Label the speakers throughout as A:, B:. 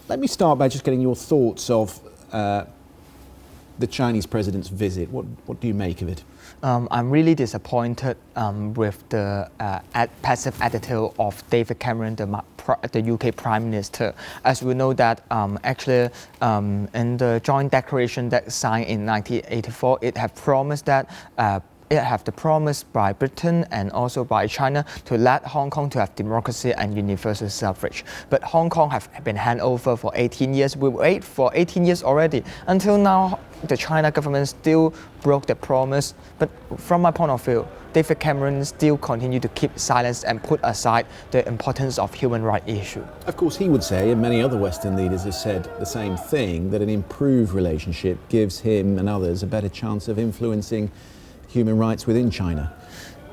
A: Let me start by just getting your thoughts of the Chinese president's visit. What do you make of it?
B: I'm really disappointed with the passive attitude of David Cameron, the UK Prime Minister. As we know that actually in the joint declaration that signed in 1984, it had promised that it have the promise by Britain and also by China to let Hong Kong to have democracy and universal suffrage. But Hong Kong have been handed over for 18 years. We wait for 18 years already. Until now, the China government still broke the promise. But from my point of view, David Cameron still continue to keep silence and put aside the importance of human rights issue.
A: Of course, he would say, and many other Western leaders have said the same thing, that an improved relationship gives him and others a better chance of influencing human rights within China.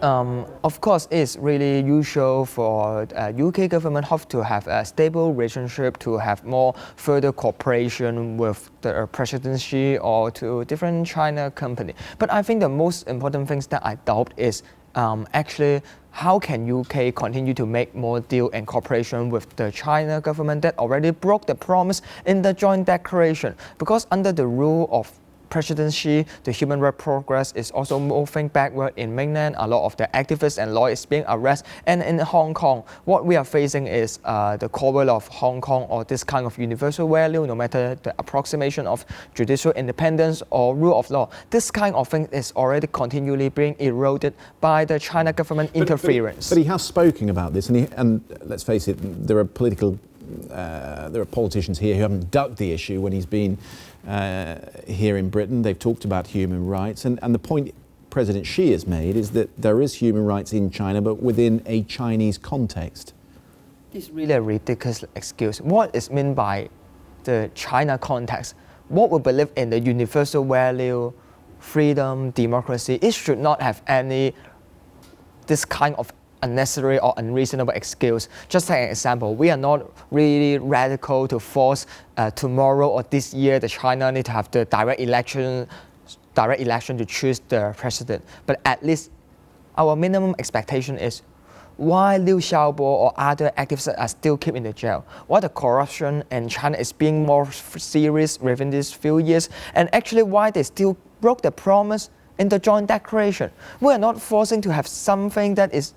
B: Of course, it's really usual for UK government to have a stable relationship, to have more further cooperation with the presidency or to different China company. But I think the most important things that I doubt is actually how can UK continue to make more deal and cooperation with the China government that already broke the promise in the joint declaration? Because under the rule of presidency, the human rights progress is also moving backward in mainland. A lot of the activists and lawyers being arrested. And in Hong Kong, what we are facing is the core of Hong Kong or this kind of universal value, no matter the approximation of judicial independence or rule of law. This kind of thing is already continually being eroded by the China government interference.
A: But he has spoken about this, and let's face it, there are politicians here who haven't ducked the issue when he's been here in Britain. They've talked about human rights, and the point President Xi has made is that there is human rights in China, but within a Chinese context.
B: It's really a ridiculous excuse. What is meant by the China context? What we believe in the universal value, freedom, democracy, it should not have any this kind of unnecessary or unreasonable excuse. Just take an example, we are not really radical to force tomorrow or this year the China need to have the direct election to choose the president. But at least our minimum expectation is why Liu Xiaobo or other activists are still kept in the jail? Why the corruption in China is being more serious within these few years? And actually why they still broke the promise in the joint declaration? We are not forcing to have something that is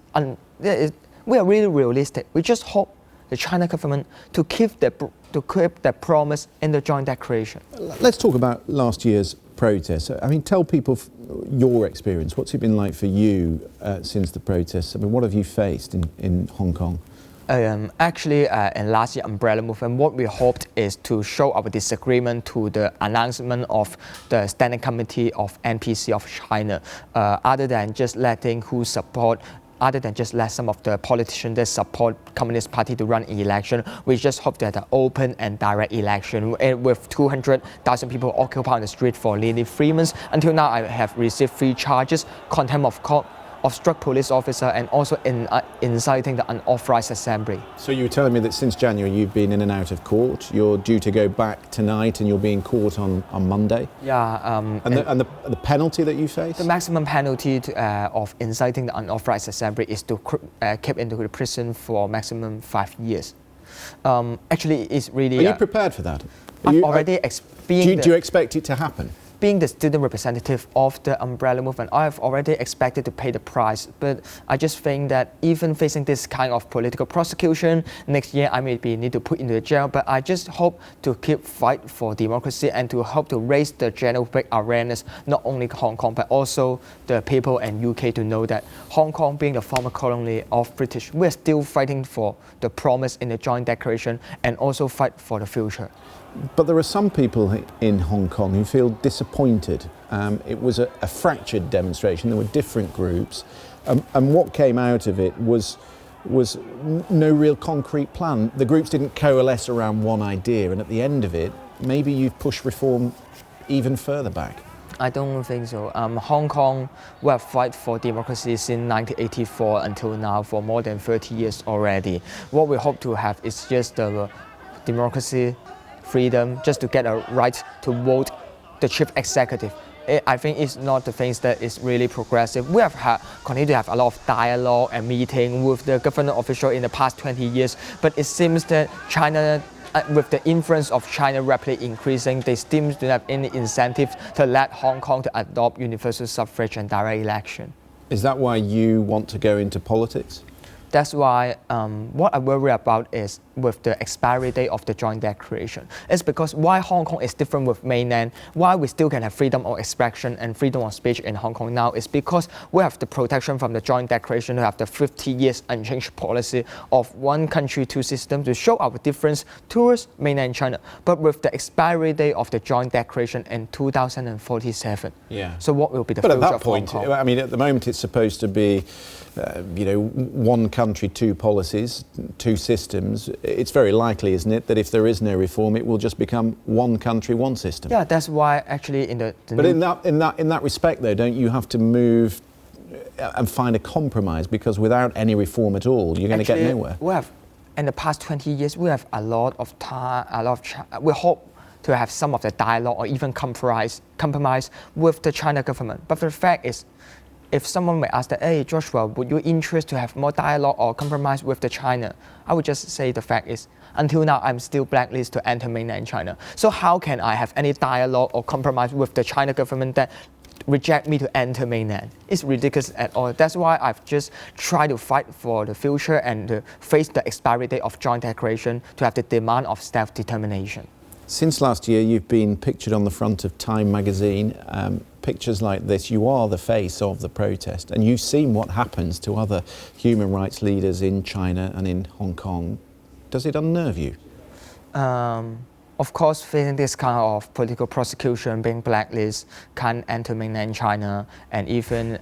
B: we are really realistic. We just hope the China government to keep the promise in the joint declaration.
A: Let's talk about last year's protests. I mean, tell people your experience. What's it been like for you since the protests? I mean, what have you faced in Hong Kong?
B: Actually, in last year's umbrella movement, what we hoped is to show our disagreement to the announcement of the Standing Committee of NPC of China, other than just let some of the politicians that support Communist Party to run an election. We just hope that an open and direct election with 200,000 people occupying the street for nearly 3 months. Until now, I have received 3 charges: contempt of court, obstruct police officer, and also inciting the unauthorized assembly. So
A: you were telling me that since January you've been in and out of court. You're due to go back tonight and you'll be in court on Monday.
B: Yeah.
A: And the penalty that you face?
B: The maximum penalty of inciting the unauthorized assembly is to keep into the prison for maximum 5 years. Actually, it's really...
A: Are you prepared for that?
B: Do you
A: expect it to happen?
B: Being the student representative of the umbrella movement, I have already expected to pay the price. But I just think that even facing this kind of political prosecution, next year I may need to put into the jail. But I just hope to keep fight for democracy and to help to raise the general public awareness, not only Hong Kong, but also the people in UK to know that Hong Kong, being the former colony of British, we're still fighting for the promise in the joint declaration and also fight for the future.
A: But there are some people in Hong Kong who feel disappointed. It was a fractured demonstration. There were different groups, and what came out of it was no real concrete plan. The groups didn't coalesce around one idea, and at the end of it, maybe you've pushed reform even further back.
B: I don't think so. Hong Kong will fight for democracy since 1984 until now for more than 30 years already. What we hope to have is just the democracy, freedom, just to get a right to vote the chief executive. I think it's not the things that is really progressive. We have continued to have a lot of dialogue and meeting with the government official in the past 20 years, but it seems that China with the influence of China rapidly increasing, they still don't have any incentive to let Hong Kong to adopt universal suffrage and direct election.
A: Is that why you want to go into politics?
B: That's why what I worry about is with the expiry date of the joint declaration. It's because why Hong Kong is different with mainland, why we still can have freedom of expression and freedom of speech in Hong Kong now is because we have the protection from the joint declaration to have the 50 years unchanged policy of one country, two systems to show our difference towards mainland China. But with the expiry date of the joint declaration in 2047, so what will be the future of Hong Kong?
A: I mean, at the moment it's supposed to be one country, two policies, two systems. It's very likely, isn't it, that if there is no reform, it will just become one country, one system.
B: Yeah, that's why actually in the
A: but in that respect, though, don't you have to move and find a compromise? Because without any reform at all, you're going to get nowhere.
B: We have, in the past 20 years, we have a lot of time, we hope to have some of the dialogue or even compromise with the China government. But the fact is, if someone may ask that, hey, Joshua, would you interest to have more dialogue or compromise with the China? I would just say the fact is, until now, I'm still blacklisted to enter mainland China. So how can I have any dialogue or compromise with the China government that reject me to enter mainland? It's ridiculous at all. That's why I've just tried to fight for the future and to face the expiry date of joint declaration to have the demand of self-determination.
A: Since last year, you've been pictured on the front of Time magazine. Pictures like this, you are the face of the protest, and you've seen what happens to other human rights leaders in China and in Hong Kong. Does it unnerve you?
B: Of course, facing this kind of political prosecution, being blacklisted, can't enter mainland China, and even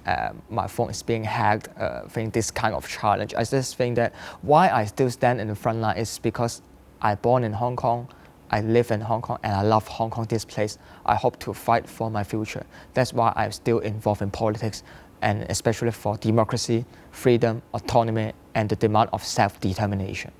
B: my phone is being hacked, facing this kind of challenge. I just think that why I still stand in the front line is because I'm born in Hong Kong, I live in Hong Kong, and I love Hong Kong, this place. I hope to fight for my future. That's why I'm still involved in politics, and especially for democracy, freedom, autonomy, and the demand of self-determination.